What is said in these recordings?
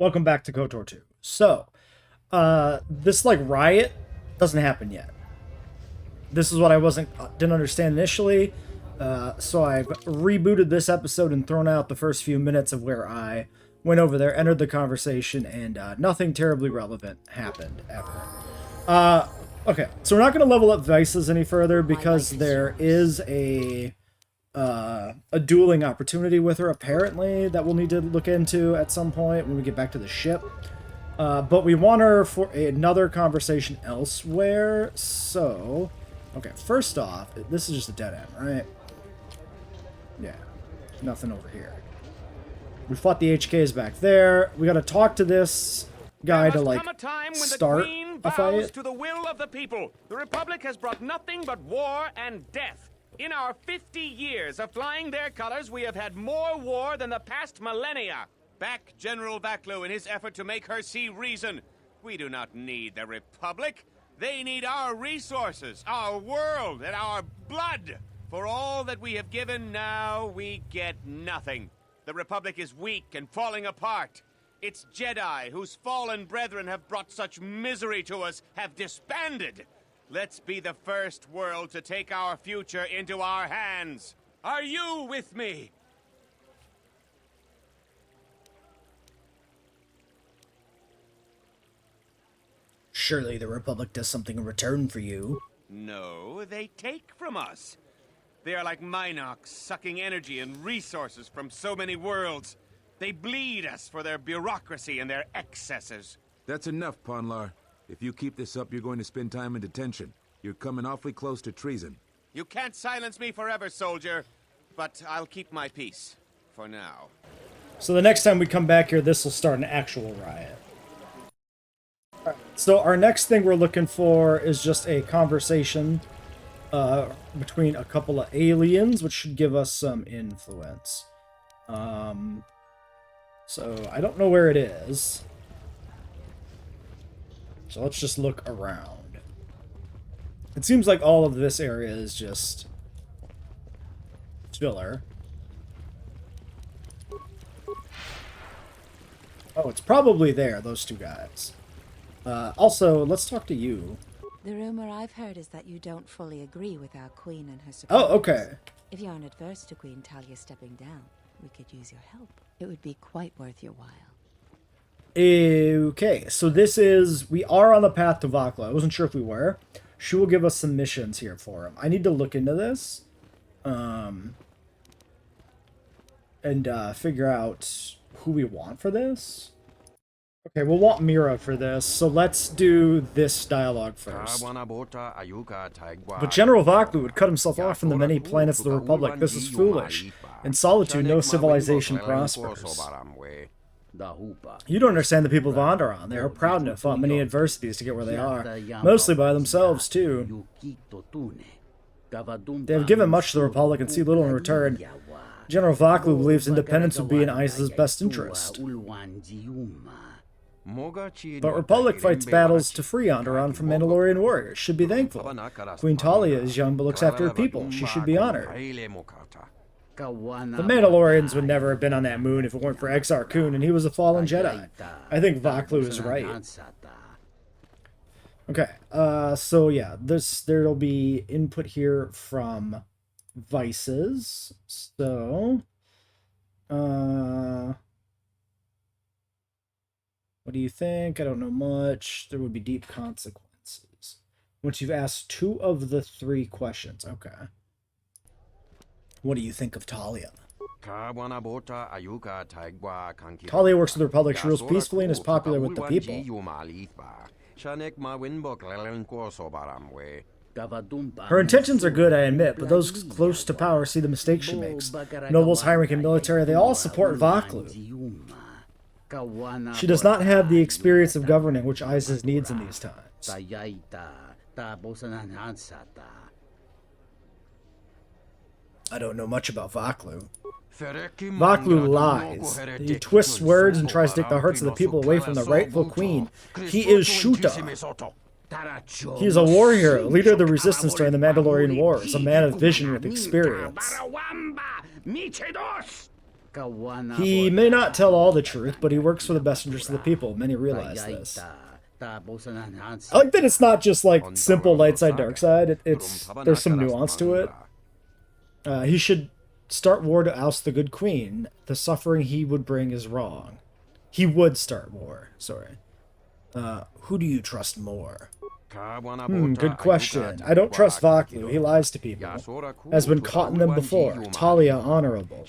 Welcome back to KOTOR 2. So, this like riot doesn't happen yet. This is what I didn't understand initially. So I've rebooted this episode and thrown out the first few minutes of where I went over there, entered the conversation, and nothing terribly relevant happened ever. Okay, so we're not going to level up vices any further because there is a dueling opportunity with her, apparently, that we'll need to look into at some point when we get back to the ship. But we want her for another conversation elsewhere, so... Okay, first off, this is just a dead end, right? Yeah, nothing over here. We fought the HKs back there. We gotta talk to this guy to, like, start a fight. To the will of the people. The Republic has brought nothing but war and death. In our 50 years of flying their colors, we have had more war than the past millennia. Back General Vaklu in his effort to make her see reason. We do not need the Republic. They need our resources, our world, and our blood. For all that we have given, now we get nothing. The Republic is weak and falling apart. Its Jedi, whose fallen brethren have brought such misery to us, have disbanded. Let's be the first world to take our future into our hands. Are you with me? Surely the Republic does something in return for you. No, they take from us. They are like Minox, sucking energy and resources from so many worlds. They bleed us for their bureaucracy and their excesses. That's enough, Ponlar. If you keep this up, you're going to spend time in detention. You're coming awfully close to treason. You can't silence me forever, soldier. But I'll keep my peace. For now. So the next time we come back here, this will start an actual riot. Alright, so our next thing we're looking for is just a conversation between a couple of aliens, which should give us some influence. So I don't know where it is. So let's just look around. It seems like all of this area is just filler. Oh, it's probably there, those two guys. Also, let's talk to you. The rumor I've heard is that you don't fully agree with our queen and her Oh, supporters. okay. If you aren't adverse to Queen Talia stepping down, we could use your help. It would be quite worth your while. Okay, so we are on the path to Vakla. I wasn't sure if we were. She will give us some missions here for him. I need to look into this. And figure out who we want for this. Okay, we'll want Mira for this, so let's do this dialogue first. But General Vaklu would cut himself off from the many planets of the Republic. This is foolish. In solitude, no civilization prospers. You don't understand the people of Onderon. They are proud and have fought many adversities to get where they are, mostly by themselves, too. They have given much to the Republic and see little in return. General Vaklu believes independence would be in Ice's best interest. But Republic fights battles to free Onderon from Mandalorian warriors. Should be thankful. Queen Talia is young but looks after her people. She should be honored. The Mandalorians would never have been on that moon if it weren't for Exar Kun, and he was a fallen Jedi. I think Vaklu is right. Okay, so yeah, there'll be input here from vices. So, what do you think? I don't know much. There would be deep consequences. Once you've asked 2 of the 3 questions. Okay. What do you think of Talia? Talia works with the Republic. She rules peacefully and is popular with the people. Her intentions are good, I admit, but those close to power see the mistakes she makes. Nobles, high-ranking military, they all support Vaklu. She does not have the experience of governing which Isis needs in these times. I don't know much about Vaklu. Vaklu lies. He twists words and tries to take the hearts of the people away from the rightful queen. He is Shuta. He is a war hero, leader of the resistance during the Mandalorian Wars, a man of vision with experience. He may not tell all the truth, but he works for the best interest of the people. Many realize this. I like that it's not just like simple light side, dark side. There's some nuance to it. He should start war to oust the good queen. The suffering he would bring is wrong. He would start war. Sorry. Who do you trust more? Good question. I don't trust Vaklu. He lies to people. Has been caught in them before. Talia, honorable.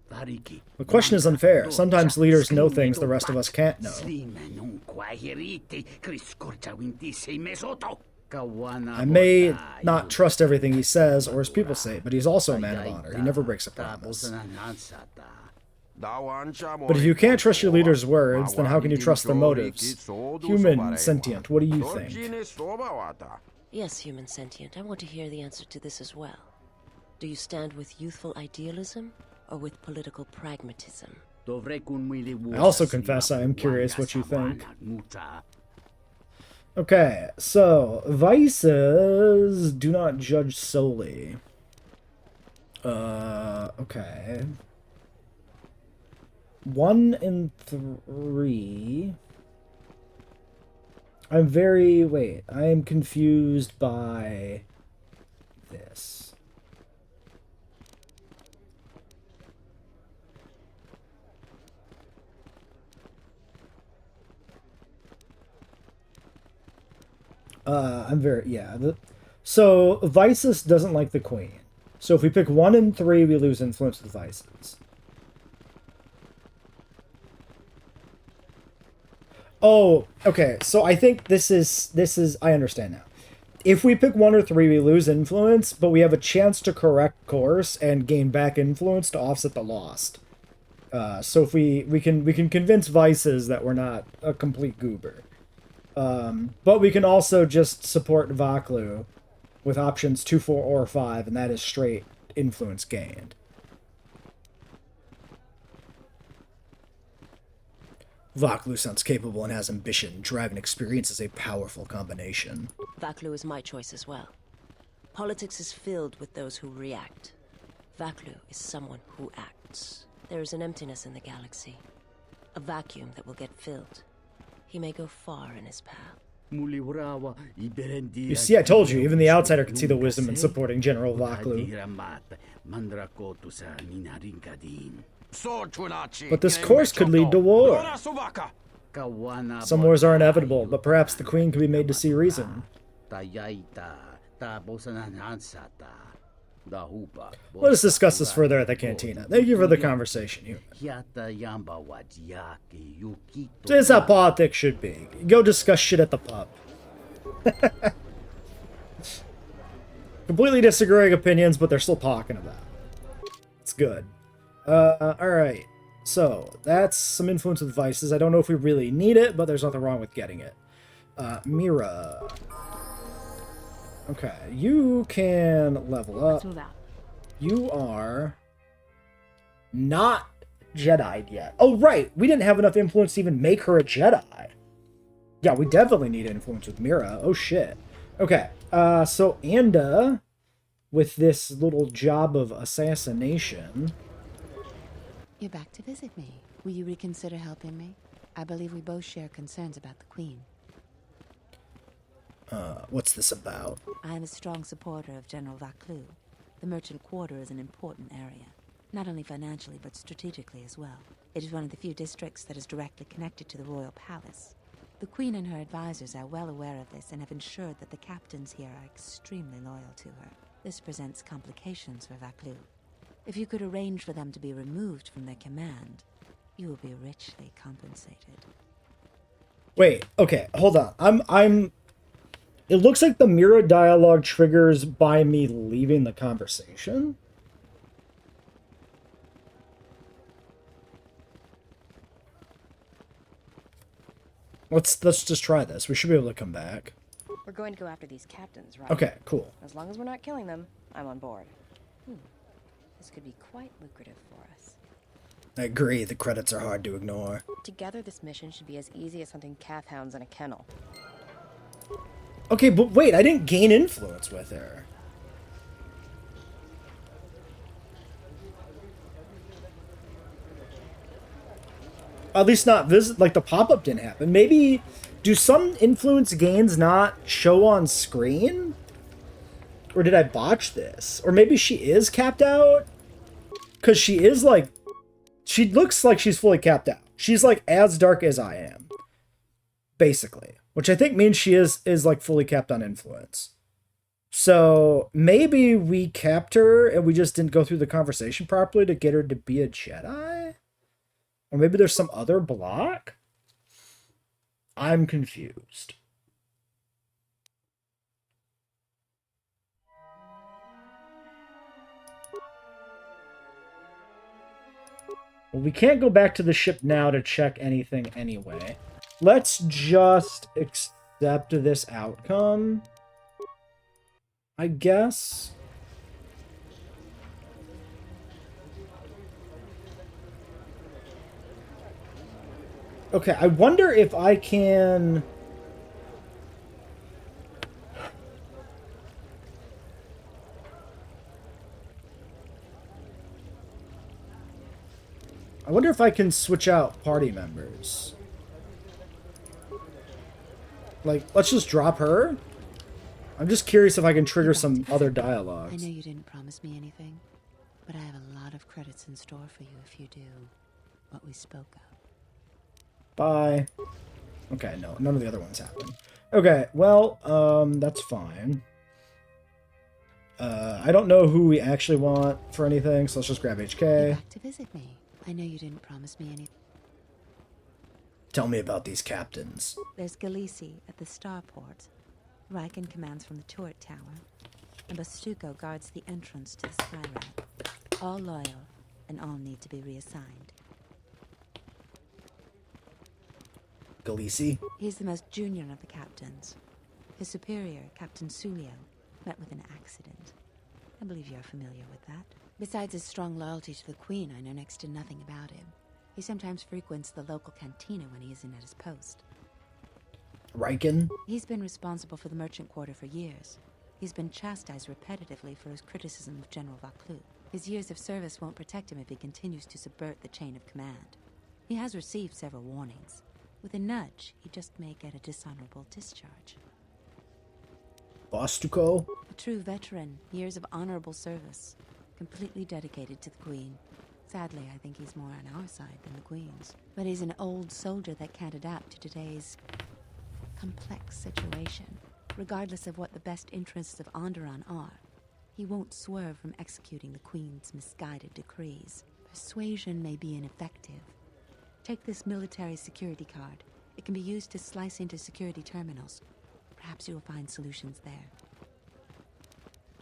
The question is unfair. Sometimes leaders know things the rest of us can't know. I may not trust everything he says or his people say, but he's also a man of honor. He never breaks a promise. But if you can't trust your leader's words, then how can you trust their motives? Human, sentient, what do you think? Yes, human sentient. I want to hear the answer to this as well. Do you stand with youthful idealism or with political pragmatism? I also confess I am curious what you think. Okay, so vices do not judge solely. Okay. 1 and 3. I am confused by this. So Vices doesn't like the queen. So if we pick 1 and 3, we lose influence with Vices. Oh, okay. So I think this is I understand now. If we pick 1 or 3, we lose influence, but we have a chance to correct course and gain back influence to offset the lost. So if we can convince Vices that we're not a complete goober. But we can also just support Vaklu with options 2, 4, or 5, and that is straight influence gained. Vaklu sounds capable and has ambition. Drive and experience is a powerful combination. Vaklu is my choice as well. Politics is filled with those who react. Vaklu is someone who acts. There is an emptiness in the galaxy. A vacuum that will get filled. He may go far in his path. You see, I told you, even the outsider can see the wisdom in supporting General Vaklu. But this course could lead to war. Some wars are inevitable, but perhaps the queen could be made to see reason. Let us discuss this further at the cantina. Thank you for the conversation, human. This is how politics should be. Go discuss shit at the pub. Completely disagreeing opinions, but they're still talking about it. It's good. Alright. So, that's some influence with vices. I don't know if we really need it, but there's nothing wrong with getting it. Mira. Okay, you can level up. You are not Jedi'd yet. Oh, right! We didn't have enough influence to even make her a Jedi. Yeah, we definitely need influence with Mira. Oh, shit. Okay, so Anda, with this little job of assassination... You're back to visit me. Will you reconsider helping me? I believe we both share concerns about the Queen. What's this about? I am a strong supporter of General Vaklu. The Merchant Quarter is an important area, not only financially but strategically as well. It is one of the few districts that is directly connected to the Royal Palace. The Queen and her advisors are well aware of this and have ensured that the captains here are extremely loyal to her. This presents complications for Vaklu. If you could arrange for them to be removed from their command, you will be richly compensated. Wait, okay, hold on. It looks like the Mira dialogue triggers by me leaving the conversation. Let's just try this. We should be able to come back. We're going to go after these captains, right? Okay, cool. As long as we're not killing them, I'm on board. This could be quite lucrative for us. I agree. The credits are hard to ignore. Together, this mission should be as easy as hunting calf hounds in a kennel. Okay, but wait, I didn't gain influence with her. At least not visit. Like the pop-up didn't happen. Maybe do some influence gains not show on screen? Or did I botch this? Or maybe she is capped out? Because she is like... She looks like she's fully capped out. She's like as dark as I am. Basically. Which I think means she is like fully capped on influence. So maybe we capped her and we just didn't go through the conversation properly to get her to be a Jedi? Or maybe there's some other block? I'm confused. Well, we can't go back to the ship now to check anything anyway. Let's just accept this outcome, I guess. Okay, I wonder if I can... I wonder if I can switch out party members. Like, let's just drop her. I'm just curious if I can trigger some other dialogues. I know you didn't promise me anything, but I have a lot of credits in store for you if you do what we spoke of. Bye. Okay, no, none of the other ones happened. Okay, well, that's fine. I don't know who we actually want for anything, so let's just grab You're HK. back to visit me. I know you didn't promise me anything. Tell me about these captains. There's Galisi at the starport. Riken commands from the turret tower. And Bastuco guards the entrance to the Skyrat. All loyal, and all need to be reassigned. Galisi? He's the most junior of the captains. His superior, Captain Sulio, met with an accident. I believe you're familiar with that. Besides his strong loyalty to the Queen, I know next to nothing about him. He sometimes frequents the local cantina when he isn't at his post. Riken? He's been responsible for the merchant quarter for years. He's been chastised repetitively for his criticism of General Vaclu. His years of service won't protect him if he continues to subvert the chain of command. He has received several warnings. With a nudge, he just may get a dishonorable discharge. Bastuco? A true veteran, years of honorable service, completely dedicated to the Queen. Sadly, I think he's more on our side than the Queen's. But he's an old soldier that can't adapt to today's complex situation. Regardless of what the best interests of Onderon are, he won't swerve from executing the Queen's misguided decrees. Persuasion may be ineffective. Take this military security card. It can be used to slice into security terminals. Perhaps you'll find solutions there.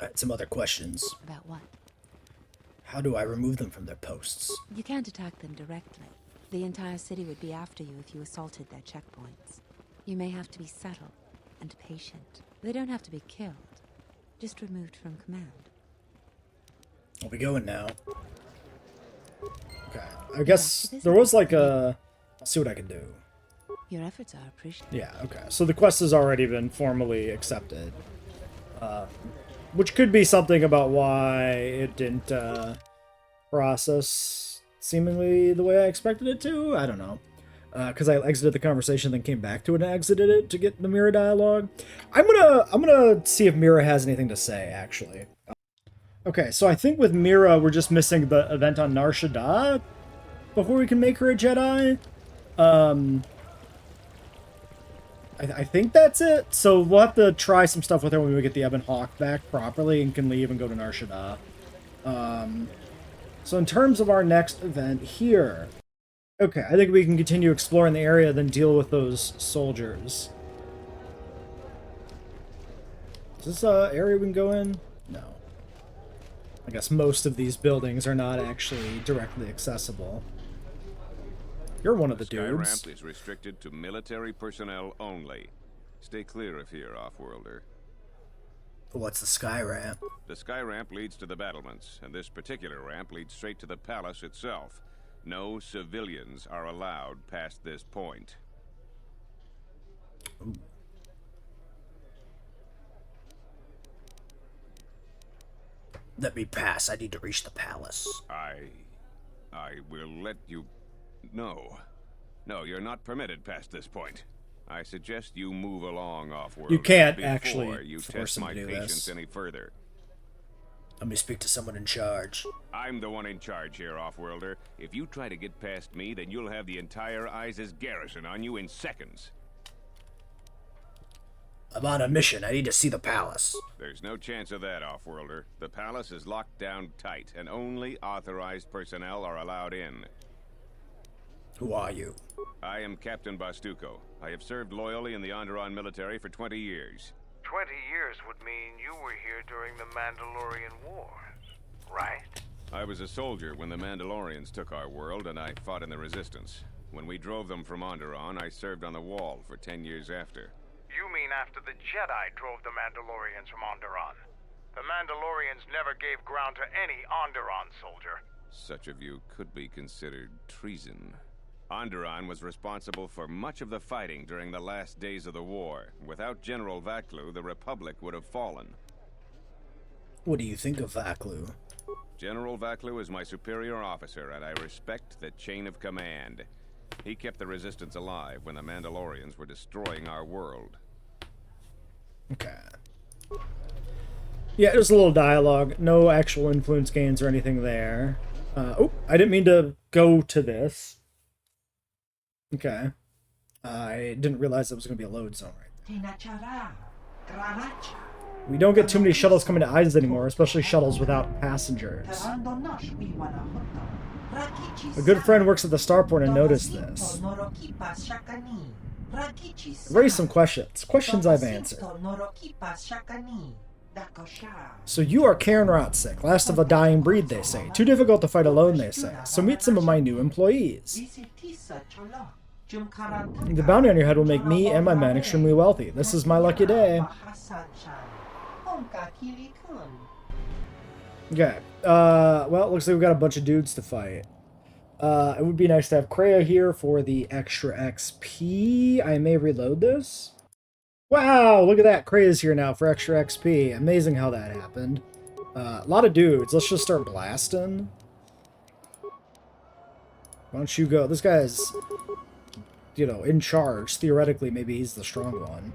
I had some other questions. About what? How do I remove them from their posts? You can't attack them directly. The entire city would be after you if you assaulted their checkpoints. You may have to be subtle and patient. They don't have to be killed, just removed from command. I'll be going now. Okay, I guess there was like a... I'll see what I can do. Your efforts are appreciated. Yeah, okay. So the quest has already been formally accepted. Which could be something about why it didn't process seemingly the way I expected it to. I don't know. Because I exited the conversation, then came back to it and exited it to get the Mira dialogue. I'm gonna see if Mira has anything to say, actually. Okay, so I think with Mira, we're just missing the event on Nar Shaddaa before we can make her a Jedi. I think that's it. So we'll have to try some stuff with her when we get the Ebon Hawk back properly and can leave and go to Nar Shaddaa. So in terms of our next event here... Okay, I think we can continue exploring the area, then deal with those soldiers. Is this an area we can go in? No. I guess most of these buildings are not actually directly accessible. You're one of the Sky dudes. ramp is restricted to military personnel only. Stay clear of here, off-worlder. What's the sky ramp? The sky ramp leads to the battlements, and this particular ramp leads straight to the palace itself. No civilians are allowed past this point. Ooh. Let me pass. I need to reach the palace. I will let you know. No, you're not permitted past this point. I suggest you move along off-world. You can't before actually you force test him my to do patience this. any further. Let me speak to someone in charge. I'm the one in charge here, Off-Worlder. If you try to get past me, then you'll have the entire ISIS garrison on you in seconds. I'm on a mission. I need to see the palace. There's no chance of that, Off-Worlder. The palace is locked down tight, and only authorized personnel are allowed in. Who are you? I am Captain Bastuco. I have served loyally in the Onderon military for 20 years. 20 years would mean you were here during the Mandalorian Wars, right? I was a soldier when the Mandalorians took our world, and I fought in the Resistance. When we drove them from Onderon, I served on the Wall for 10 years after. You mean after the Jedi drove the Mandalorians from Onderon? The Mandalorians never gave ground to any Onderon soldier. Such a view could be considered treason. Onderon was responsible for much of the fighting during the last days of the war. Without General Vaklu, the Republic would have fallen. What do you think of Vaklu? General Vaklu is my superior officer, and I respect the chain of command. He kept the Resistance alive when the Mandalorians were destroying our world. Okay. Yeah, just a little dialogue. No actual influence gains or anything there. Oh, I didn't mean to go to this. Okay. I didn't realize it was going to be a load zone right there. We don't get too many shuttles coming to ISIS anymore, especially shuttles without passengers. A good friend works at the starport and noticed this. I've raised some questions. Questions I've answered. So you are Karen Rotsick, last of a dying breed, they say. Too difficult to fight alone, they say. So meet some of my new employees. The bounty on your head will make me and my men extremely wealthy. This is my lucky day. Okay. Well, it looks like we've got a bunch of dudes to fight. It would be nice to have Kreia here for the extra XP. I may reload this. Wow, look at that. Kreia's here now for extra XP. Amazing how that happened. A lot of dudes. Let's just start blasting. Why don't you go? This guy's, you know, in charge. Theoretically, maybe he's the strong one.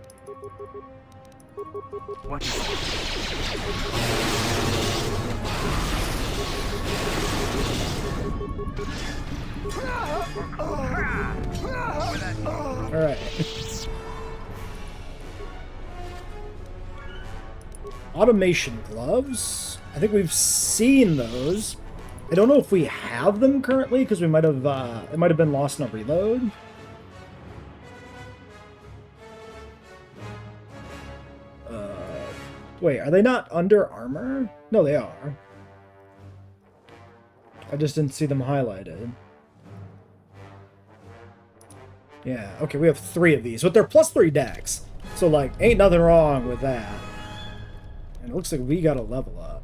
Alright. Automation gloves. I think we've seen those. I don't know if we have them currently, because we might have, it might have been lost in a reload. Wait, are they not under armor? No, they are. I just didn't see them highlighted. Yeah, okay, we have 3 of these, but they're +3 decks. So, like, ain't nothing wrong with that. And it looks like we gotta level up.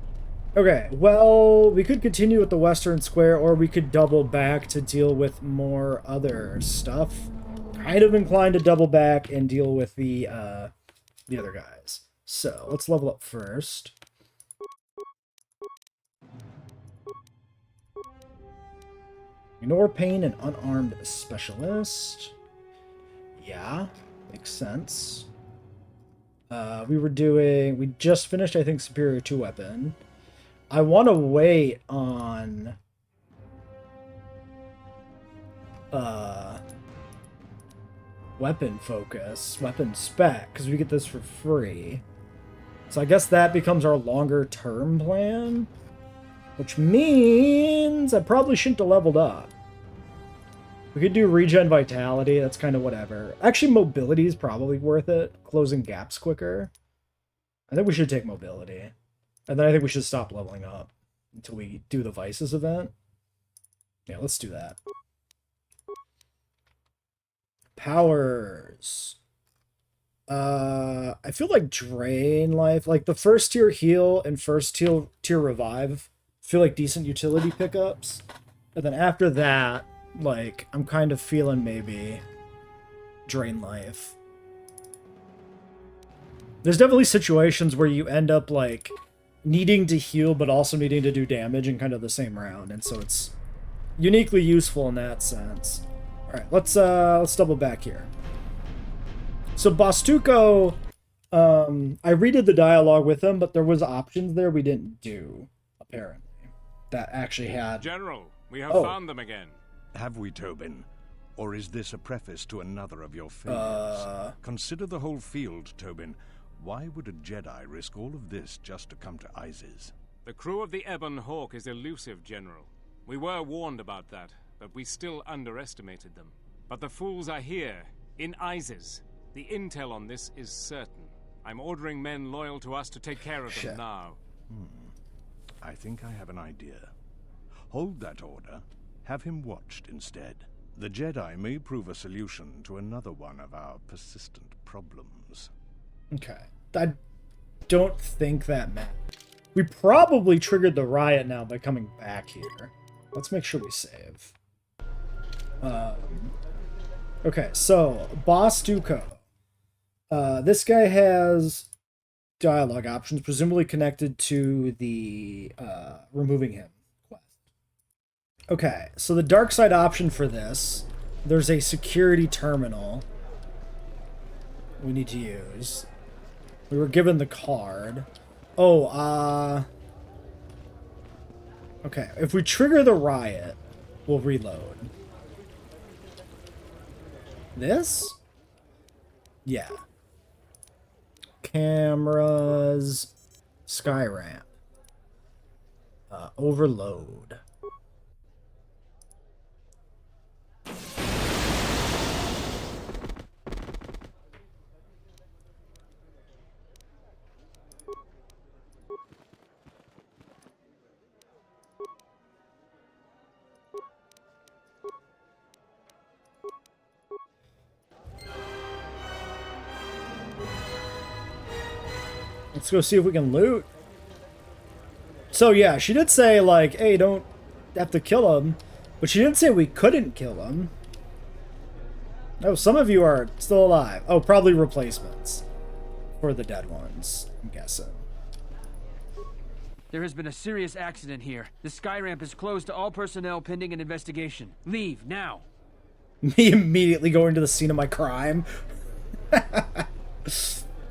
Okay, well, we could continue with the Western Square, or we could double back to deal with more other stuff. Kind of inclined to double back and deal with the other guys. So, let's level up first. Ignore pain and unarmed specialist. Yeah, makes sense. We just finished, I think, Superior 2 weapon. I want to wait on weapon focus, weapon spec, because we get this for free. So I guess that becomes our longer term plan, which means I probably shouldn't have leveled up. We could do regen vitality, that's kind of whatever. Actually, mobility is probably worth it. Closing gaps quicker. I think we should take mobility. And then I think we should stop leveling up until we do the Vices event. Yeah, let's do that. Powers. I feel like Drain Life, like the first tier heal and first tier revive feel like decent utility pickups. And then after that, like, I'm kind of feeling maybe Drain Life. There's definitely situations where you end up, like, needing to heal but also needing to do damage in kind of the same round. And so it's uniquely useful in that sense. All right, let's double back here. So Bostuco, I redid the dialogue with him, but there was options there we didn't do, apparently, that actually had... General, we have found them again. Have we, Tobin? Or is this a preface to another of your failures? Consider the whole field, Tobin. Why would a Jedi risk all of this just to come to Isis? The crew of the Ebon Hawk is elusive, General. We were warned about that, but we still underestimated them. But the fools are here, in Isis. The intel on this is certain. I'm ordering men loyal to us to take care of them now. I think I have an idea. Hold that order. Have him watched instead. The Jedi may prove a solution to another one of our persistent problems. Okay. I don't think that matters. We probably triggered the riot now by coming back here. Let's make sure we save. Okay, so Boss Duco. This guy has dialogue options, presumably connected to the removing him quest. Okay, so the dark side option for this, there's a security terminal we need to use. We were given the card. Oh, okay, if we trigger the riot, we'll reload. This? Yeah. Cameras, sky ramp, overload. Let's go see if we can loot. So yeah, she did say like, hey, don't have to kill him, but she didn't say we couldn't kill him. Oh, some of you are still alive. Oh, probably replacements for the dead ones, I'm guessing. There has been a serious accident here. The sky ramp is closed to all personnel pending an investigation. Leave, now. Me immediately going to the scene of my crime.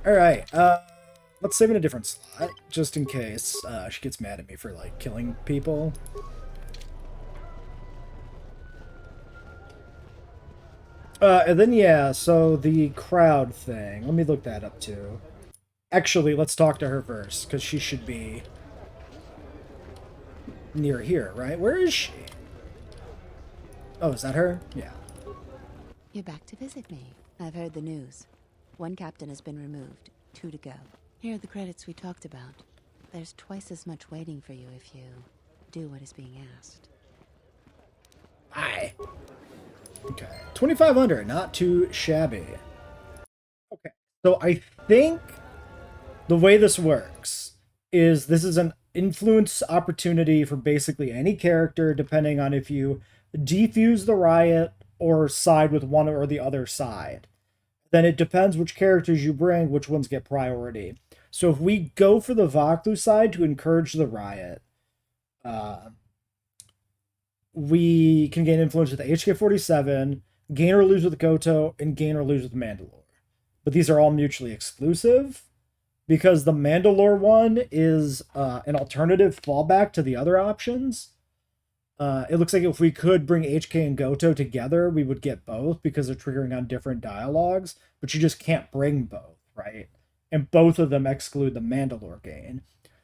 Alright, let's save in a different slot, just in case she gets mad at me for, like, killing people. And then, yeah, so the crowd thing. Let me look that up, too. Actually, let's talk to her first, because she should be near here, right? Where is she? Oh, is that her? Yeah. You're back to visit me. I've heard the news. One captain has been removed. 2 to go. Here are the credits we talked about. There's twice as much waiting for you if you do what is being asked. Aye. Okay. 2,500, not too shabby. Okay. So I think the way this works is this is an influence opportunity for basically any character, depending on if you defuse the riot or side with one or the other side. Then it depends which characters you bring, which ones get priority. So if we go for the Vaklu side to encourage the riot, we can gain influence with HK-47, gain or lose with Goto, and gain or lose with Mandalore. But these are all mutually exclusive, because the Mandalore one is an alternative fallback to the other options. It looks like if we could bring HK and Goto together, we would get both, because they're triggering on different dialogues, but you just can't bring both, right? And both of them exclude the Mandalore gain.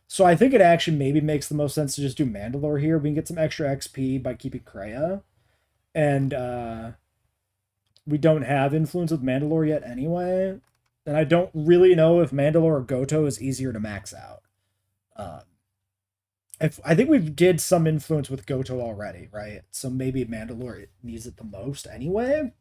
So I think it actually maybe makes the most sense to just do Mandalore here. We can get some extra XP by keeping Kreia. And we don't have influence with Mandalore yet anyway. And I don't really know if Mandalore or Goto is easier to max out. I think we did some influence with Goto already, right? So maybe Mandalore needs it the most anyway.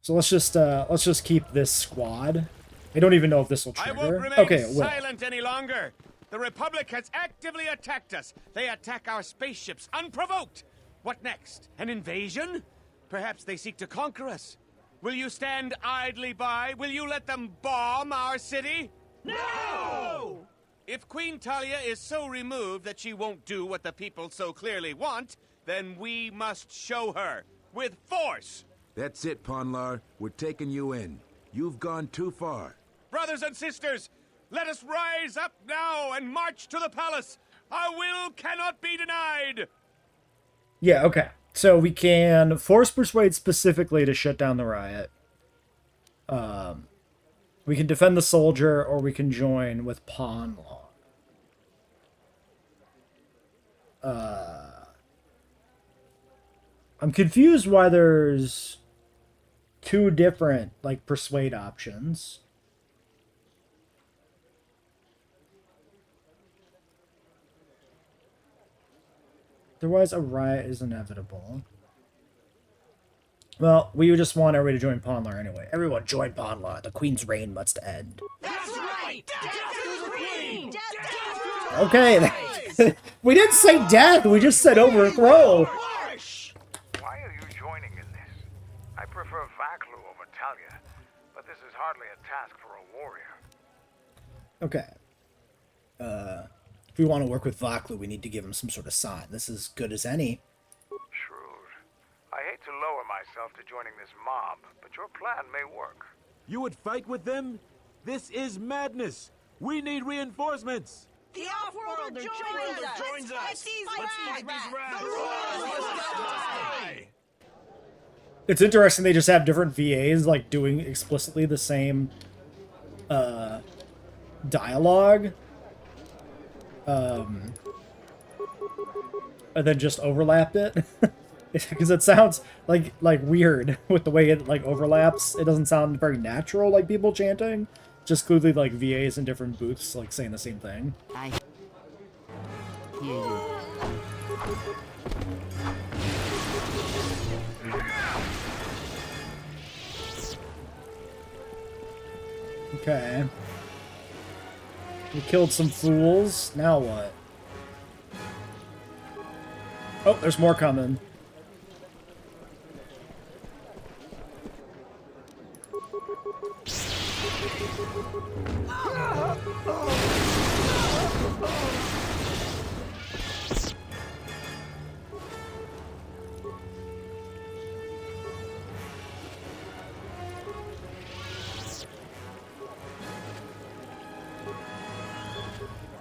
So let's just keep this squad. I don't even know if this will trigger. I won't remain okay, it will. silent any longer. The Republic has actively attacked us. They attack our spaceships unprovoked. What next? An invasion? Perhaps they seek to conquer us. Will you stand idly by? Will you let them bomb our city? No! If Queen Talia is so removed that she won't do what the people so clearly want, then we must show her. with force. That's it, Ponlar. We're taking you in. You've gone too far. Brothers and sisters, let us rise up now and march to the palace. Our will cannot be denied. Yeah, okay. So we can force persuade specifically to shut down the riot. We can defend the soldier, or we can join with pawn law. I'm confused why there's two different, like, persuade options. Otherwise, a riot is inevitable. Well, we just want everybody to join Pawn Law anyway. Everyone join Pawn Law. The Queen's reign must end. That's right! Death to the Queen! Okay, we didn't say death. We just said overthrow. Why are you joining in this? I prefer Vaklu over Talia, but this is hardly a task for a warrior. Okay. If we want to work with Vaklu, we need to give him some sort of sign. This is as good as any. Shrewd. I hate to lower myself to joining this mob, but your plan may work. You would fight with them? This is madness. We need reinforcements. The Off-Worlder joins us! Let's fight these rats! It's interesting they just have different VAs, like, doing explicitly the same, dialogue. And then just overlapped it. Because it sounds, like weird with the way it, like, overlaps. It doesn't sound very natural, like people chanting. Just clearly, like, VAs in different booths, like, saying the same thing. I hear you. Okay. We killed some fools. Now what? Oh, there's more coming.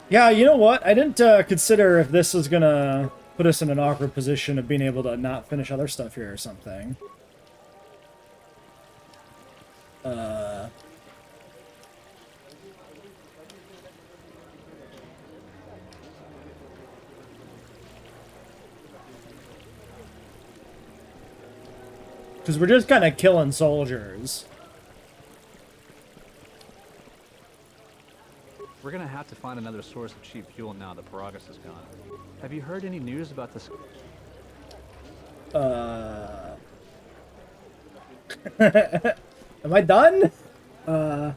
Yeah, you know what? I didn't consider if this was gonna put us in an awkward position of being able to not finish other stuff here or something. Because we're just kind of killing soldiers. We're gonna have to find another source of cheap fuel now that Paragus is gone. Have you heard any news about this? Am I done? Oh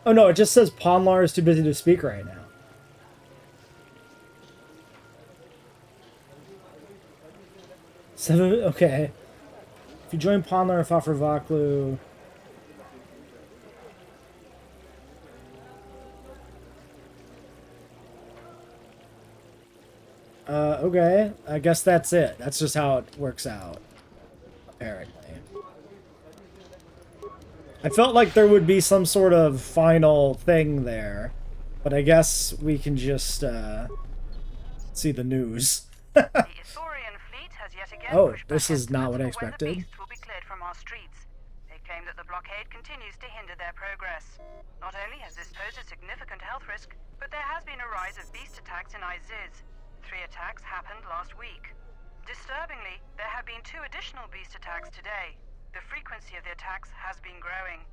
no, it just says Ponlar is too busy to speak right now. Okay. If you join Ponlar and fought for Vaklu... okay. I guess that's it. That's just how it works out. Apparently. I felt like there would be some sort of final thing there. But I guess we can just, see the news. Oh, this is not what I expected. Will be cleared from our streets. They claim that the blockade continues to hinder their progress. Not only has this posed a significant health risk, but there has been a rise of beast attacks in Iziz. 3 attacks happened last week. Disturbingly, there have been 2 additional beast attacks today. The frequency of the attacks has been growing.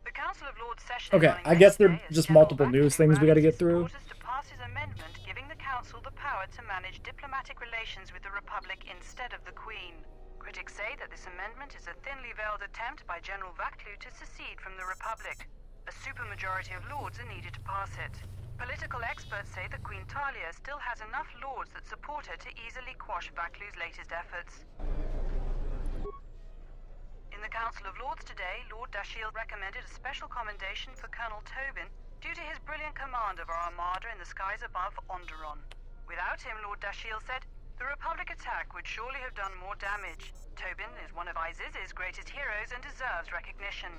The Council of Lords session. Okay, I guess they're just multiple news things we gotta get through. Amendment giving the Council the power to manage diplomatic relations with the Republic instead of the Queen. Critics say that this amendment is a thinly veiled attempt by General Vaklu to secede from the Republic. A supermajority of lords are needed to pass it. Political experts say that Queen Talia still has enough lords that support her to easily quash Vaklu's latest efforts. In the Council of Lords today, Lord Dashiell recommended a special commendation for Colonel Tobin due to his brilliant command of our armada in the skies above Onderon. Without him, Lord Dashiell said, the Republic attack would surely have done more damage. Tobin is one of Iziz's greatest heroes and deserves recognition.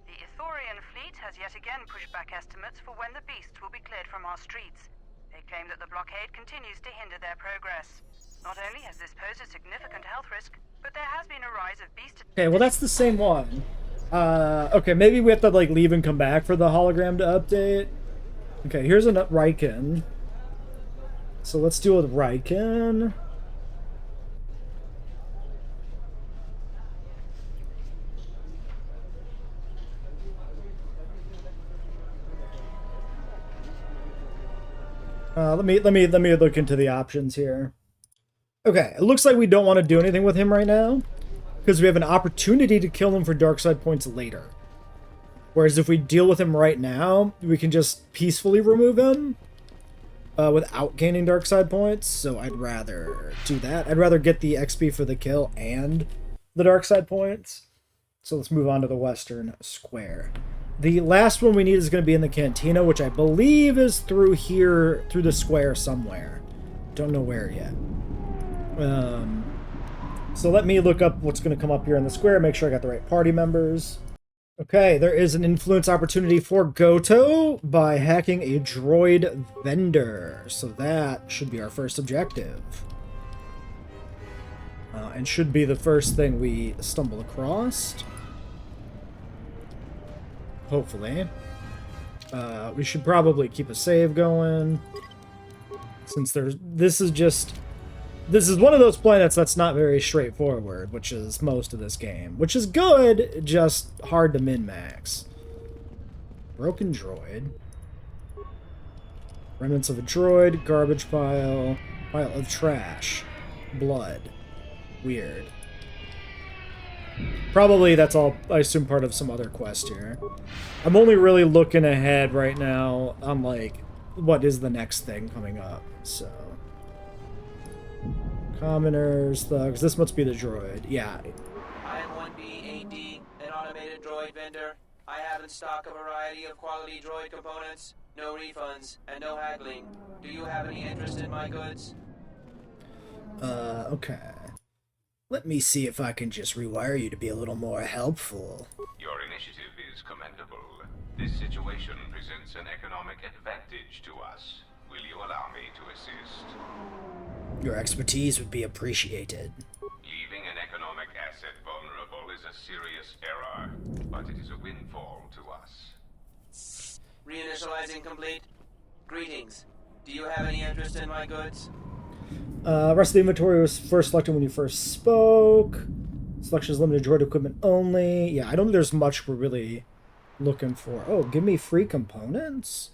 The Ithorian fleet has yet again pushed back estimates for when the beasts will be cleared from our streets. They claim that the blockade continues to hinder their progress. Not only has this posed a significant health risk, but there has been a rise of beast... Okay, well that's the same one. Okay, maybe we have to like leave and come back for the hologram to update. Okay, here's a Riken. So let's deal with Riken. Let me look into the options here. Okay, it looks like we don't want to do anything with him right now, because we have an opportunity to kill him for dark side points later. Whereas if we deal with him right now, we can just peacefully remove him without gaining dark side points. So I'd rather do that. I'd rather get the XP for the kill and the dark side points. So let's move on to the western square. The last one we need is going to be in the cantina, which I believe is through here, through the square somewhere. Don't know where yet. So let me look up what's going to come up here in the square, make sure I got the right party members. Okay, there is an influence opportunity for Goto by hacking a droid vendor. So that should be our first objective. And should be the first thing we stumble across. Hopefully. We should probably keep a save going. Since this is one of those planets that's not very straightforward, which is most of this game. Which is good, just hard to min-max. Broken droid. Remnants of a droid, garbage pile, pile of trash, blood. Weird. Probably that's all, I assume, part of some other quest here. I'm only really looking ahead right now on, like, what is the next thing coming up, so... Commoners, thugs, this must be the droid, yeah. I am 1B-AD, an automated droid vendor. I have in stock a variety of quality droid components, no refunds, and no haggling. Do you have any interest in my goods? Okay. Let me see if I can just rewire you to be a little more helpful. Your initiative is commendable. This situation presents an economic advantage to us. Will you allow me to assist? Your expertise would be appreciated. Leaving an economic asset vulnerable is a serious error, but it is a windfall to us. Reinitializing complete. Greetings. Do you have any interest in my goods? Rest of the inventory was first selected when you first spoke. Selection is limited to droid equipment only. Yeah, I don't think there's much we're really looking for. Oh, give me free components?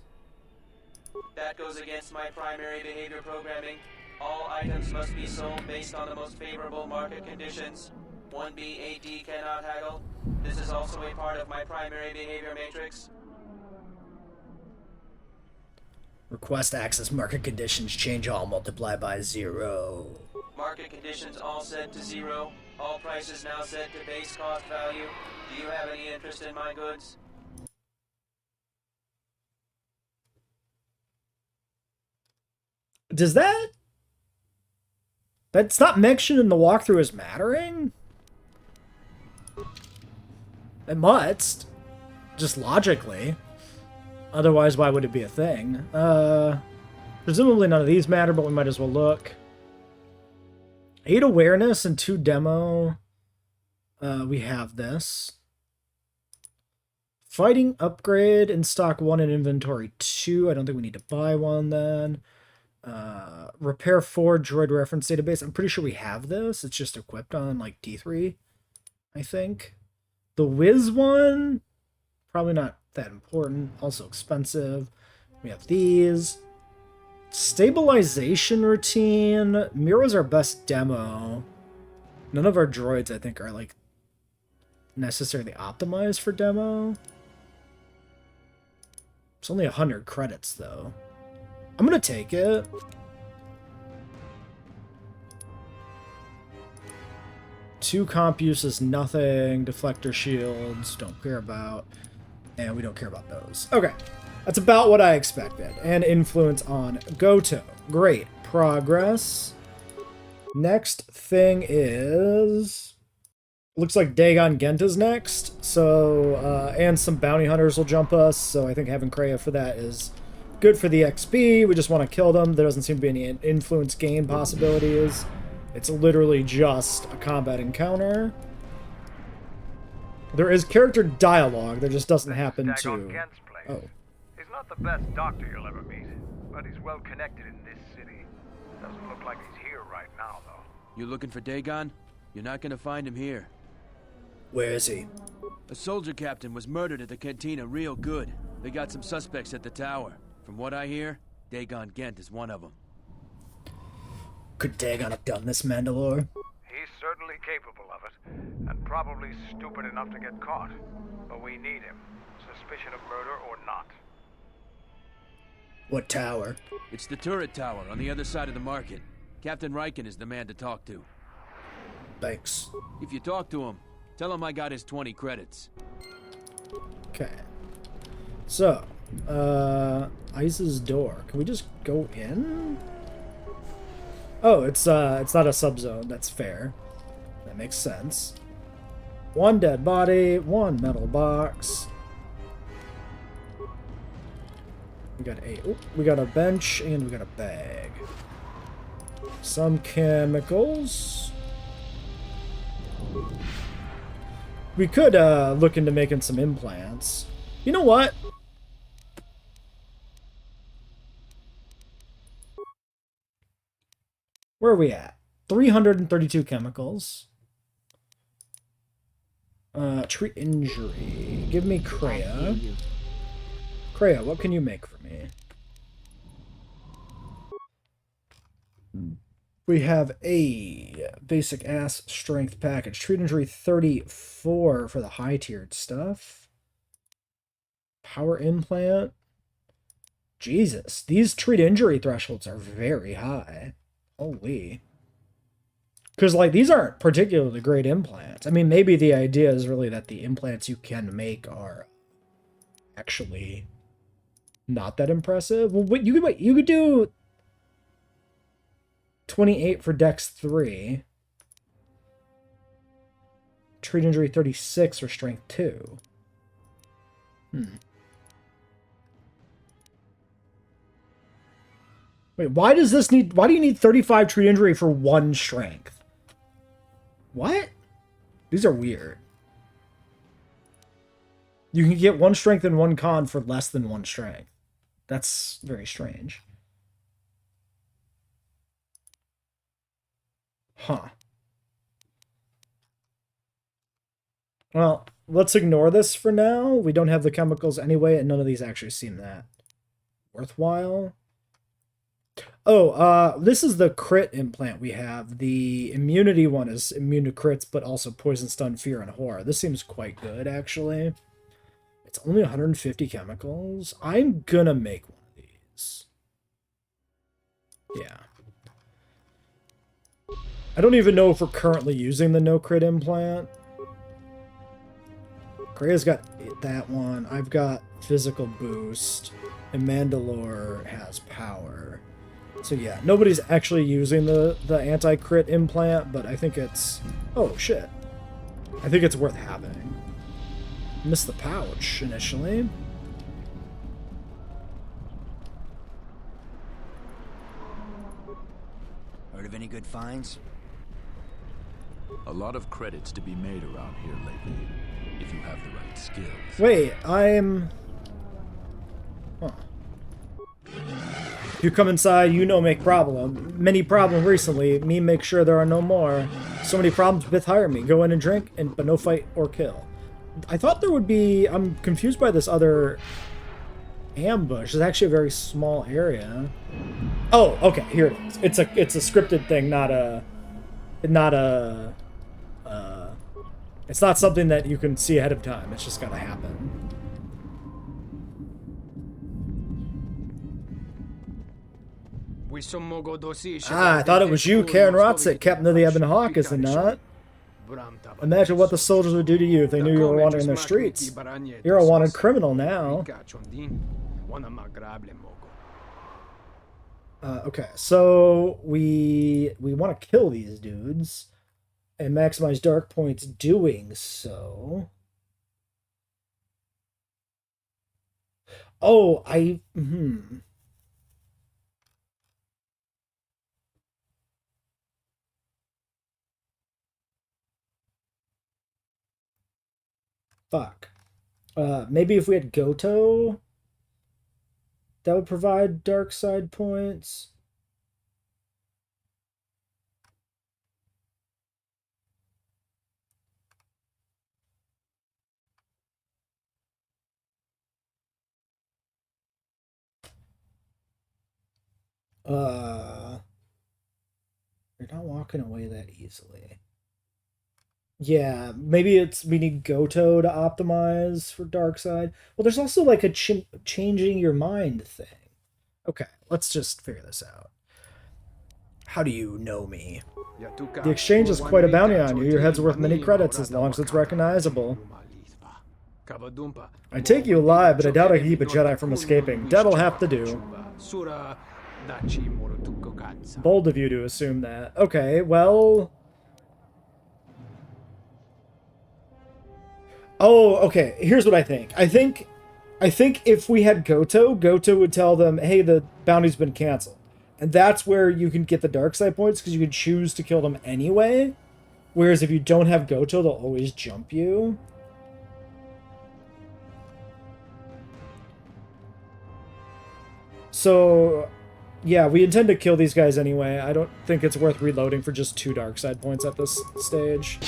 That goes against my primary behavior programming. All items must be sold based on the most favorable market conditions. 1B-AD cannot haggle. This is also a part of my primary behavior matrix. Request access market conditions, change all, multiply by 0. Market conditions all set to 0. All prices now set to base cost value. Do you have any interest in my goods? Does that's not mentioned in the walkthrough as mattering? It must. Just logically. Otherwise, why would it be a thing? Presumably none of these matter, but we might as well look. 8 awareness and 2 demo. We have this. Fighting upgrade in stock 1 and inventory 2. I don't think we need to buy one then. Repair 4 droid reference database. I'm pretty sure we have this. It's just equipped on like D3, I think. The Wiz one, probably not that important. Also expensive. We have these. Stabilization routine. Miro's our best demo. None of our droids, I think, are like necessarily optimized for demo. It's only 100 credits though. I'm gonna take it. Two comp uses nothing. Deflector shields, don't care about. And we don't care about those. Okay. That's about what I expected. And influence on Goto. Great. Progress. Next thing is... Looks like Dagon Genta's next. So, and some bounty hunters will jump us. So I think having Kreia for that is good for the XP. We just want to kill them. There doesn't seem to be any influence gain possibilities. It's literally just a combat encounter. There is character dialogue. There just doesn't happen to... Oh. He's not the best doctor you'll ever meet, but he's well connected in this city. Doesn't look like he's here right now, though. You looking for Dagon? You're not gonna find him here. Where is he? A soldier captain was murdered at the cantina real good. They got some suspects at the tower. From what I hear, Dagon Gent is one of them. Could Dagon have done this, Mandalore? He's certainly capable of it, and probably stupid enough to get caught. But we need him, suspicion of murder or not. What tower? It's the turret tower on the other side of the market. Captain Riken is the man to talk to. Thanks. If you talk to him, tell him I got his 20 credits. Okay. So, Ice's door. Can we just go in? Oh, it's not a subzone. That's fair. That makes sense. One dead body, one metal box. We got a bench and we got a bag. Some chemicals. We could look into making some implants. You know what? Where are we at? 332 chemicals. Treat injury. Give me Kreia. Kreia, what can you make for me? We have a basic ass strength package. Treat injury 34 for the high tiered stuff. Power implant. Jesus, these treat injury thresholds are very high. Holy. Because, like, these aren't particularly great implants. I mean, maybe the idea is really that the implants you can make are actually not that impressive. Well, you could do 28 for Dex 3. Treat injury 36 for Strength 2. Wait, why do you need 35 treat injury for 1 strength? What? These are weird. You can get 1 strength and 1 con for less than 1 strength. That's very strange. Huh. Well, let's ignore this for now. We don't have the chemicals anyway, and none of these actually seem that worthwhile. Oh, this is the crit implant we have. The immunity one is immune to crits, but also poison, stun, fear, and horror. This seems quite good, actually. It's only 150 chemicals. I'm gonna make one of these. Yeah. I don't even know if we're currently using the no crit implant. Kreia's got that one. I've got physical boost. And Mandalore has power. So yeah, nobody's actually using the anti-crit implant, but I think it's... Oh, shit. I think it's worth having. Missed the pouch, initially. Heard of any good finds? A lot of credits to be made around here lately, if you have the right skills. Wait, I'm... Huh. If you come inside, you know make problem. Many problem recently. Me make sure there are no more. So many problems, Bith hire me. Go in and drink, but no fight or kill. I thought there would be... I'm confused by this other ambush. It's actually a very small area. Oh, okay, here it is. It's a scripted thing, not a... It's not something that you can see ahead of time. It's just gotta happen. Ah, I thought it was you, Karen Rotzik, captain of the Ebon Hawk, is it not? Imagine what the soldiers would do to you if they knew you were wandering their streets. You're a wanted criminal now. Okay, so we want to kill these dudes and maximize dark points doing so. Oh, Fuck. Maybe if we had Goto, that would provide dark side points. You're not walking away that easily. Yeah, maybe it's we need Goto to optimize for dark side. Well, there's also like a changing your mind thing. Okay, let's just figure this out. How do you know me? The exchange is quite a bounty on you. Your head's worth many credits as long as it's recognizable. I take you alive, but I doubt I can keep a Jedi from escaping. That'll have to do. Bold of you to assume that. Okay, well... Oh, okay. Here's what I think. I think if we had Goto would tell them, hey, the bounty's been canceled. And that's where you can get the dark side points, because you can choose to kill them anyway. Whereas if you don't have Goto, they'll always jump you. So, yeah, we intend to kill these guys anyway. I don't think it's worth reloading for just 2 dark side points at this stage.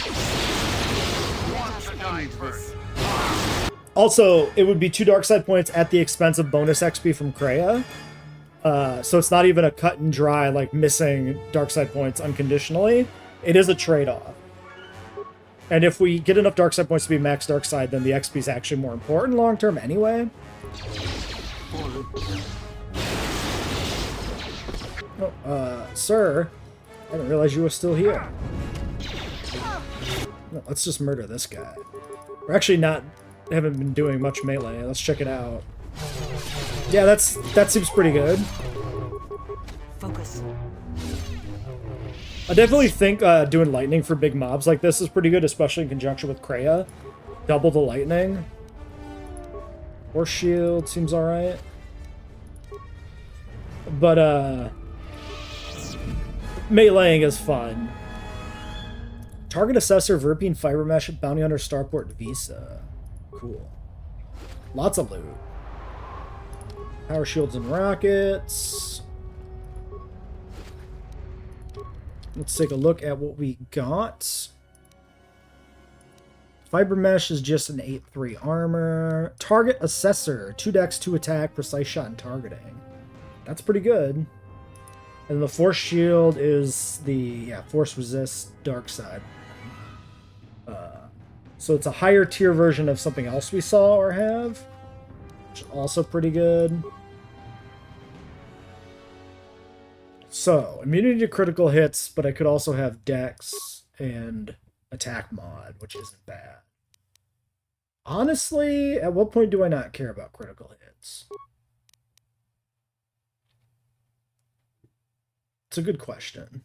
Also, it would be 2 dark side points at the expense of bonus XP from Kreia. So it's not even a cut and dry, like, missing dark side points unconditionally. It is a trade-off. And if we get enough dark side points to be max dark side, then the XP is actually more important long-term anyway. Oh, sir, I didn't realize you were still here. No, let's just murder this guy. We're actually haven't been doing much melee. Let's check it out. Yeah, that seems pretty good. Focus. I definitely think doing lightning for big mobs like this is pretty good, especially in conjunction with Kreia. Double the lightning. Force shield seems alright. But, meleeing is fun. Target Assessor, Verpine, Fiber Mesh, Bounty Hunter, Starport, Visa. Cool. Lots of loot. Power shields and rockets. Let's take a look at what we got. Fiber Mesh is just an 8-3 armor. Target Assessor, 2 dex, 2 attack, precise shot and targeting. That's pretty good. And the Force Shield is the Force Resist Dark Side. So it's a higher tier version of something else we saw or have, which is also pretty good. So, immunity to critical hits, but I could also have Dex and attack mod, which isn't bad. Honestly, at what point do I not care about critical hits? It's a good question.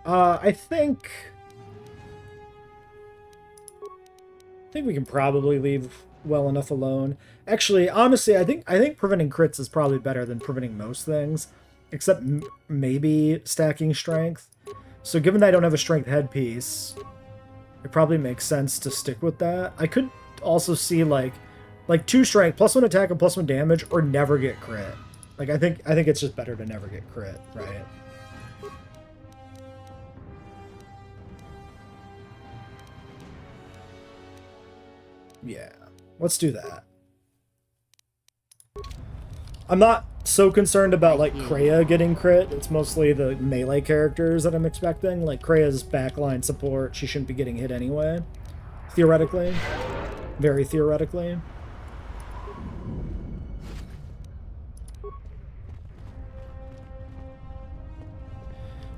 I think we can probably leave well enough alone. Actually, honestly, I think preventing crits is probably better than preventing most things, except maybe stacking strength. So given that I don't have a strength headpiece, it probably makes sense to stick with that. I could also see like 2 strength, +1 attack and +1 damage, or never get crit. Like I think it's just better to never get crit, right? Yeah, let's do that. I'm not so concerned about, like, Kreia getting crit. It's mostly the melee characters that I'm expecting. Like, Kreia's backline support, she shouldn't be getting hit anyway. Theoretically. Very theoretically.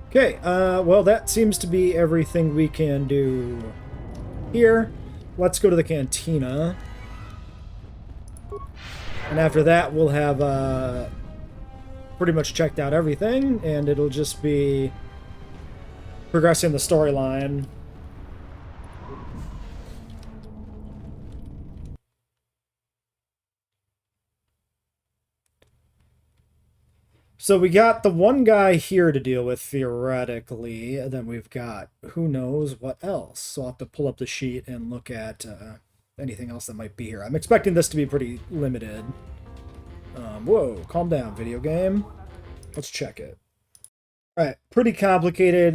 Okay, well, that seems to be everything we can do here. Let's go to the cantina. And after that, we'll have pretty much checked out everything, and it'll just be progressing the storyline. So we got the one guy here to deal with, theoretically, and then we've got who knows what else. So I'll have to pull up the sheet and look at anything else that might be here. I'm expecting this to be pretty limited. Whoa, calm down, video game. Let's check it. Alright, pretty complicated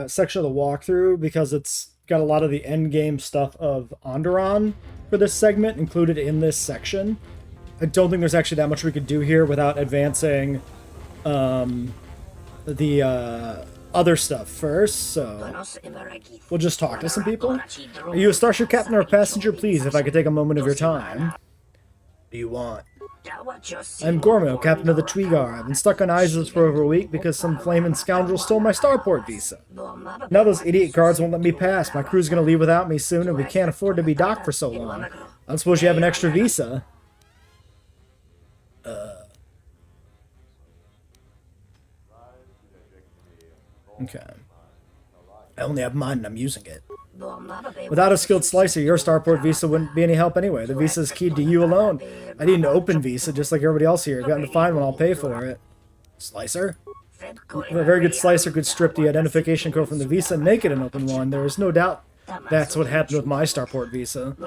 section of the walkthrough because it's got a lot of the endgame stuff of Onderon for this segment included in this section. I don't think there's actually that much we could do here without advancing the other stuff first, so we'll just talk to some people. Are you a starship captain or a passenger? Please, if I could take a moment of your time. What do you want? I'm Gormo, captain of the Tweegar. I've been stuck on Isis for over a week because some flaming scoundrel stole my starport visa. Now those idiot guards won't let me pass. My crew's gonna leave without me soon, and we can't afford to be docked for so long. I don't suppose you have an extra visa? Okay. I only have mine and I'm using it. Without a skilled slicer, your starport visa wouldn't be any help anyway. The visa is keyed to you alone. I need an open visa just like everybody else here. If you happen to find one, I'll pay for it. Slicer? A very good slicer could strip the identification code from the visa and make it an open one. There is no doubt that's what happened with my starport visa.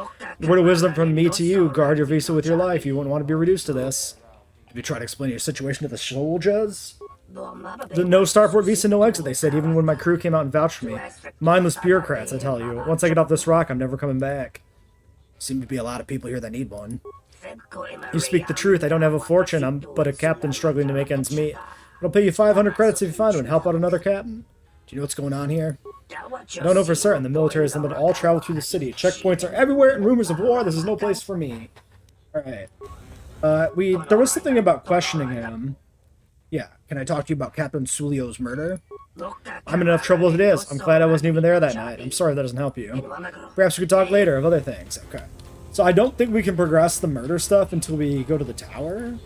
A word of wisdom from me to you, guard your visa with your life. You wouldn't want to be reduced to this. Have you tried to explain your situation to the soldiers? No starport visa, no exit, they said, even when my crew came out and vouched for me. Mindless bureaucrats, I tell you. Once I get off this rock, I'm never coming back. Seem to be a lot of people here that need one. You speak the truth, I don't have a fortune, I'm but a captain struggling to make ends meet. I'll pay you 500 credits if you find one. Help out another captain? Do you know what's going on here? I don't know for certain. The military has limited all travel through the city. Checkpoints are everywhere and rumors of war. This is no place for me. Alright. There was something about questioning him. Yeah, can I talk to you about Captain Sulio's murder? I'm in enough trouble as it is. I'm glad I wasn't even there that night. I'm sorry that doesn't help you. Perhaps we could talk later of other things. Okay. So I don't think we can progress the murder stuff until we go to the tower,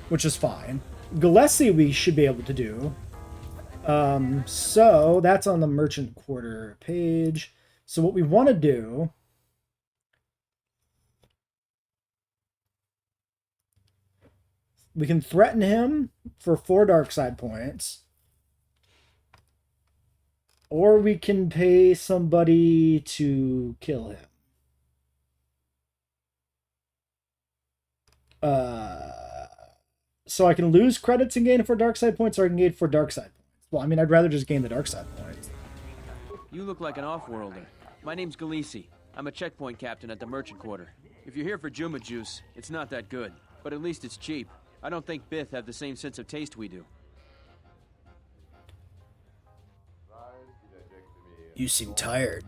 which is fine. Gillespie we should be able to do. So that's on the merchant quarter page. So what we want to do... We can threaten him for 4 dark side points. Or we can pay somebody to kill him. So I can lose credits and gain 4 dark side points, or I can gain 4 dark side points. Well, I mean, I'd rather just gain the dark side points. You look like an off-worlder. My name's Gillespie. I'm a checkpoint captain at the merchant quarter. If you're here for Juma juice, it's not that good. But at least it's cheap. I don't think Bith have the same sense of taste we do. You seem tired.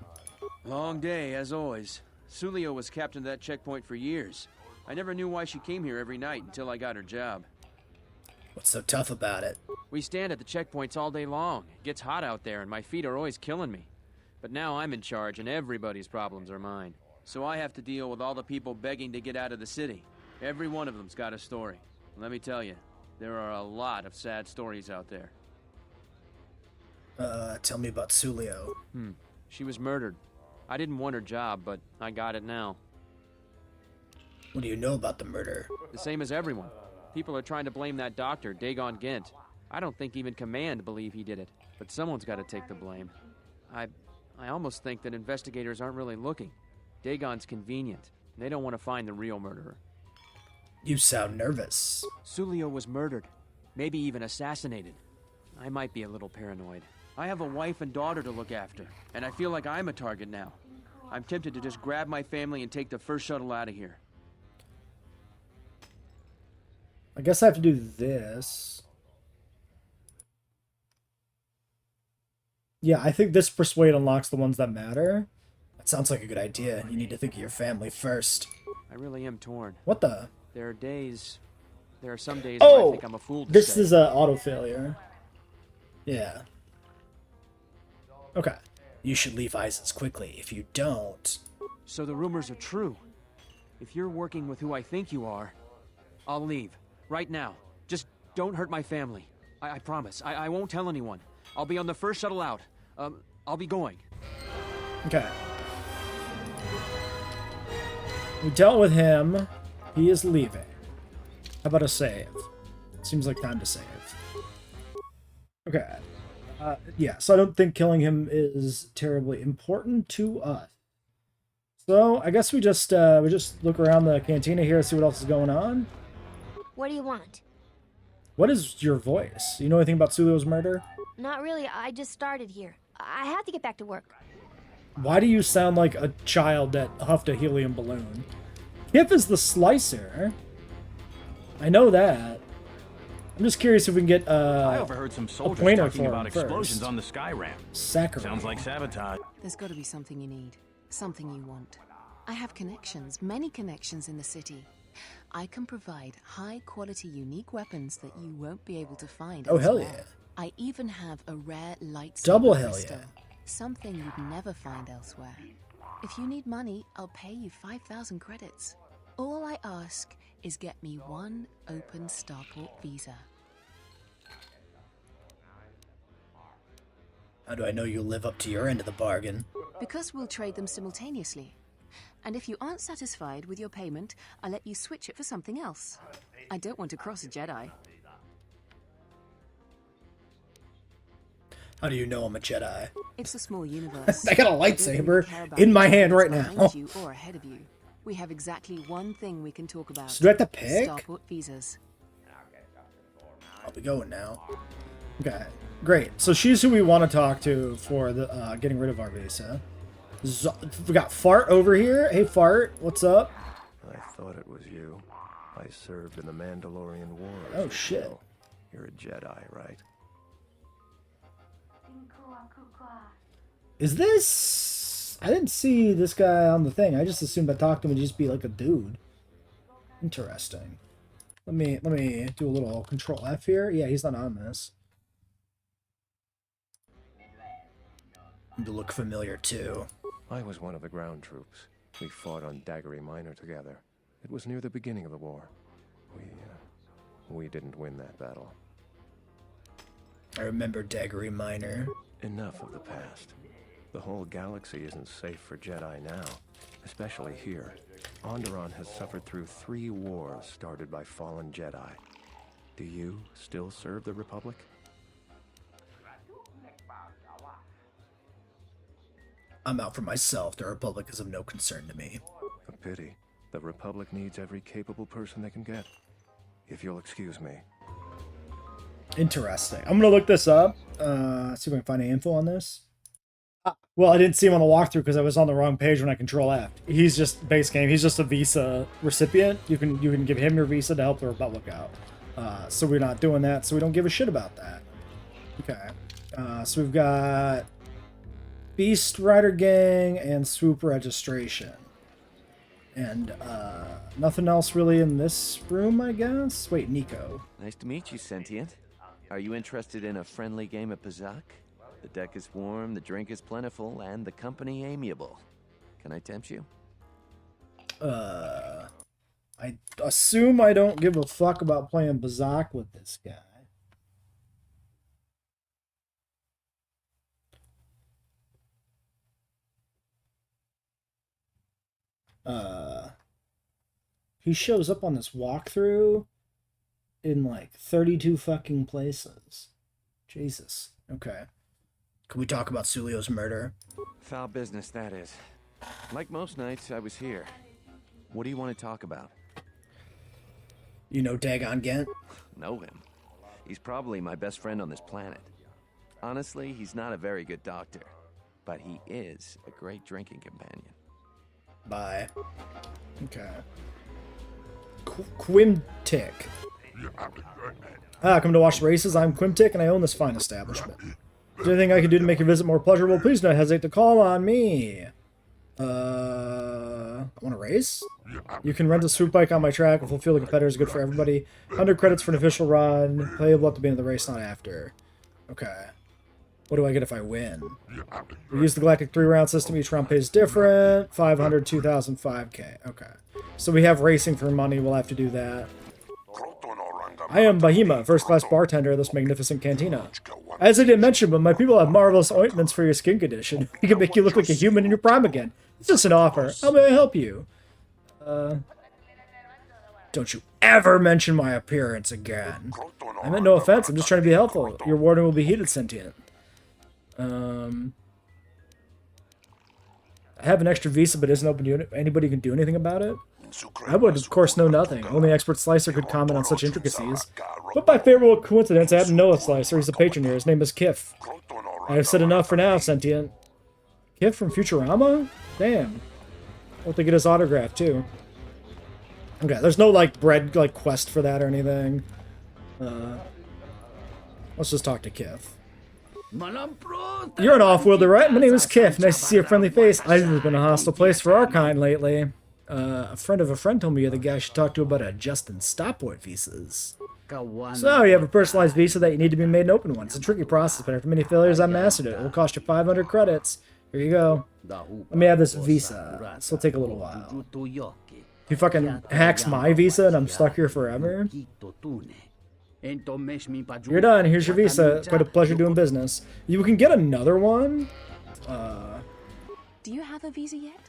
Long day, as always. Sulio was captain of that checkpoint for years. I never knew why she came here every night until I got her job. What's so tough about it? We stand at the checkpoints all day long. It gets hot out there and my feet are always killing me. But now I'm in charge and everybody's problems are mine. So I have to deal with all the people begging to get out of the city. Every one of them's got a story. Let me tell you, there are a lot of sad stories out there. Tell me about Sulio. She was murdered. I didn't want her job, but I got it now. What do you know about the murder? The same as everyone. People are trying to blame that doctor, Dagon Gent. I don't think even Command believe he did it, but someone's got to take the blame. I almost think that investigators aren't really looking. Dagon's convenient. They don't want to find the real murderer. You sound nervous. Sulio was murdered. Maybe even assassinated. I might be a little paranoid. I have a wife and daughter to look after, and I feel like I'm a target now. I'm tempted to just grab my family and take the first shuttle out of here. I guess I have to do this. Yeah, I think this persuade unlocks the ones that matter. That sounds like a good idea. You need to think of your family first. I really am torn. What the? There are some days where I think I'm a fool to this say. is a auto failure. Yeah. Okay. You should leave ISIS quickly. If you don't... So the rumors are true. If you're working with who I think you are, I'll leave. Right now. Just don't hurt my family. I promise. I won't tell anyone. I'll be on the first shuttle out. I'll be going. Okay. We dealt with him. He is leaving. How about a save? Seems like time to save. Okay. Yeah, so I don't think killing him is terribly important to us. So I guess we just look around the cantina here, see what else is going on. What do you want? What is your voice? You know anything about Sulio's murder? Not really. I just started here. I have to get back to work. Why do you sound like a child that huffed a helium balloon? Kip is the slicer. I know that. I'm just curious if we can get I overheard some soldiers talking about explosions on the sky ramp. Zachary. Sounds like sabotage. There's got to be something you need. Something you want. I have connections, many connections in the city. I can provide high-quality, unique weapons that you won't be able to find Oh, hell elsewhere. yeah. I even have a rare lightsaber Double hell crystal, yeah. something you'd never find elsewhere. If you need money, I'll pay you 5,000 credits. All I ask is get me one open starport visa. How do I know you'll live up to your end of the bargain? Because we'll trade them simultaneously. And if you aren't satisfied with your payment, I'll let you switch it for something else. I don't want to cross a Jedi. How do you know I'm a Jedi? It's a small universe. I got a lightsaber in my hand right now. Behind you or ahead of you. We have exactly one thing we can talk about. So do I have to pick? Starport visas. I'll be going now. Okay, great. So she's who we want to talk to for the getting rid of our visa. We got Fart over here. Hey, Fart, what's up? I thought it was you. I served in the Mandalorian Wars. Oh, shit. You're a Jedi, right? Is this... I didn't see this guy on the thing. I just assumed I talked to him and just be like a dude. Interesting. Let me do a little Control F here. Yeah, he's not on this. To look familiar too. I was one of the ground troops. We fought on Daggery Minor together. It was near the beginning of the war. We didn't win that battle. I remember Daggery Minor. Enough of the past. The whole galaxy isn't safe for Jedi now, especially here. Onderon has suffered through 3 wars started by fallen Jedi. Do you still serve the Republic? I'm out for myself. The Republic is of no concern to me. A pity. The Republic needs every capable person they can get. If you'll excuse me. Interesting. I'm gonna look this up. See if I can find any info on this. Well, I didn't see him on the walkthrough because I was on the wrong page when I Control F. He's just base game. He's just a visa recipient. You can give him your visa to help the Republic out. So we're not doing that. So we don't give a shit about that. Okay. So we've got Beast Rider Gang and Swoop Registration. And nothing else really in this room, I guess? Wait, Nico. Nice to meet you, Sentient. Are you interested in a friendly game of Pazak? The deck is warm, the drink is plentiful, and the company amiable. Can I tempt you? I assume I don't give a fuck about playing Bazak with this guy. He shows up on this walkthrough in like 32 fucking places. Jesus. Okay. Can we talk about Sulio's murder? Foul business, that is. Like most nights, I was here. What do you want to talk about? You know Dagon Gent? Know him. He's probably my best friend on this planet. Honestly, he's not a very good doctor, but he is a great drinking companion. Bye. Okay. Quimtic. Come to watch the races. I'm Quimtic, and I own this fine establishment. Is there anything I can do to make your visit more pleasurable? Please don't hesitate to call on me. I want to race? You can rent a swoop bike on my track. If fulfill the competitors, good for everybody. 100 credits for an official run. Playable at the beginning of the race, not after. Okay. What do I get if I win? We use the Galactic 3-round system. Each round pays different. 500, 2,000, 5K. Okay. So we have racing for money. We'll have to do that. I am Bahima, first-class bartender of this magnificent cantina. As I didn't mention, but my people have marvelous ointments for your skin condition. We can make you look like a human in your prime again. It's just an offer. How may I help you? Don't you ever mention my appearance again. I meant no offense. I'm just trying to be helpful. Your warden will be heated sentient. I have an extra visa, but isn't open to anybody who can do anything about it. I would, of course, know nothing. Only expert Slicer could comment on such intricacies. But by favorable coincidence, I happen to know a Slicer. He's a patron here. His name is Kif. I have said enough for now, Sentient. Kif from Futurama? Damn. Hope they get his autograph, too. Okay, there's no, like, quest for that or anything. Let's just talk to Kif. You're an off-worlder, right? My name is Kif. Nice to see a friendly face. I've been a hostile place for our kind lately. A friend of a friend told me you're the guy I should talk to about adjusting stopwatch visas. So, you have a personalized visa that you need to be made an open one. It's a tricky process, but after many failures, I mastered it. It will cost you 500 credits. Here you go. Let me have this visa. This will take a little while. He fucking hacks my visa and I'm stuck here forever? You're done. Here's your visa. It's quite a pleasure doing business. You can get another one? Do you have a visa yet?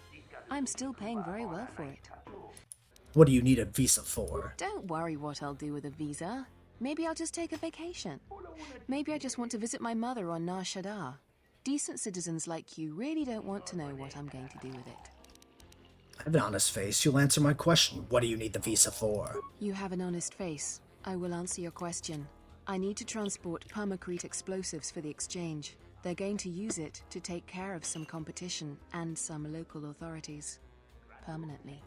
I'm still paying very well for it. What do you need a visa for? Don't worry what I'll do with a visa. Maybe I'll just take a vacation. Maybe I just want to visit my mother on Nar Shaddaa. Decent citizens like you really don't want to know what I'm going to do with it. I have an honest face. You'll answer my question. What do you need the visa for? You have an honest face. I will answer your question. I need to transport permacrete explosives for the exchange. They're going to use it to take care of some competition and some local authorities. Permanently.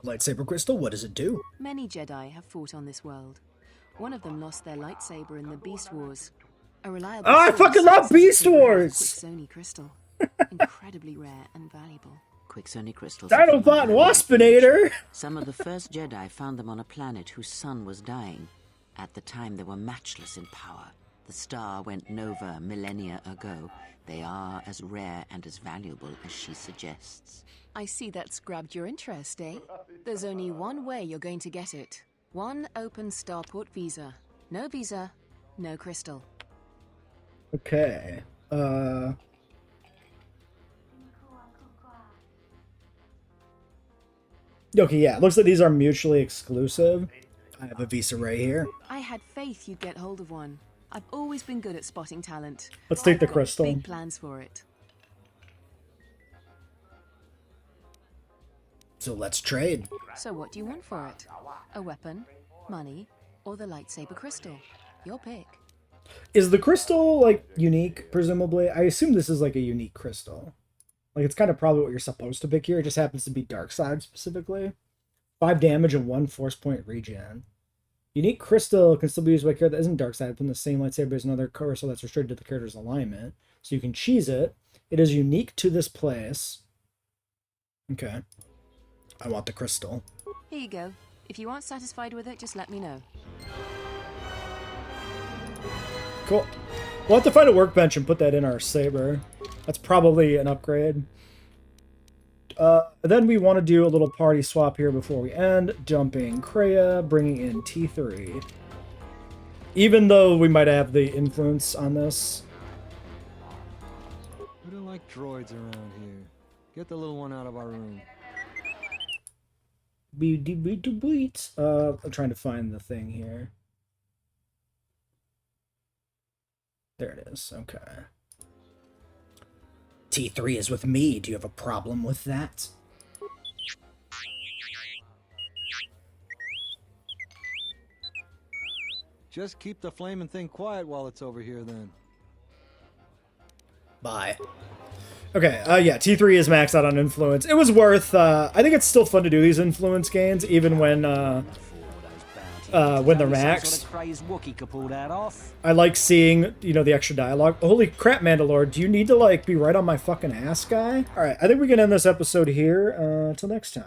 Lightsaber crystal? What does it do? Many Jedi have fought on this world. One of them lost their lightsaber in the Beast Wars. A reliable I fucking love Beast Wars! Quixoni crystal. Incredibly rare and valuable. Quixoni crystals. Dinobot Waspinator! Some of the first Jedi found them on a planet whose sun was dying. At the time, they were matchless in power. The star went nova millennia ago. They are as rare and as valuable as she suggests. I see that's grabbed your interest, eh? There's only one way you're going to get it. One open starport visa. No visa, no crystal. Okay. Okay, yeah. It looks like these are mutually exclusive. I have a visa right here. I had faith you'd get hold of one. I've always been good at spotting talent. Let's take the crystal. Big plans for it. So let's trade. So what do you want for it? A weapon, money, or the lightsaber crystal? Your pick. Is the crystal, like, unique, presumably? I assume this is, like, a unique crystal. Like, it's kind of probably what you're supposed to pick here. It just happens to be dark side specifically. 5 damage and 1 force point regen. Unique crystal can still be used by a character that isn't dark side from the same lightsaber as another crystal that's restricted to the character's alignment. So you can cheese it. It is unique to this place. Okay. I want the crystal. Here you go. If you aren't satisfied with it, just let me know. Cool. We'll have to find a workbench and put that in our saber. That's probably an upgrade. Then we want to do a little party swap here before we end. Dumping Kreia, bringing in T3. Even though we might have the influence on this. We don't like droids around here. Get the little one out of our room. I'm trying to find the thing here. There it is. Okay. T3 is with me. Do you have a problem with that? Just keep the flaming thing quiet while it's over here, then. Bye. Okay, yeah, T3 is maxed out on influence. It was worth, I think it's still fun to do these influence gains, even when they're maxed. I like seeing, you know, the extra dialogue. Holy crap, Mandalore, do you need to, like, be right on my fucking ass, guy? Alright, I think we can end this episode here. Till next time.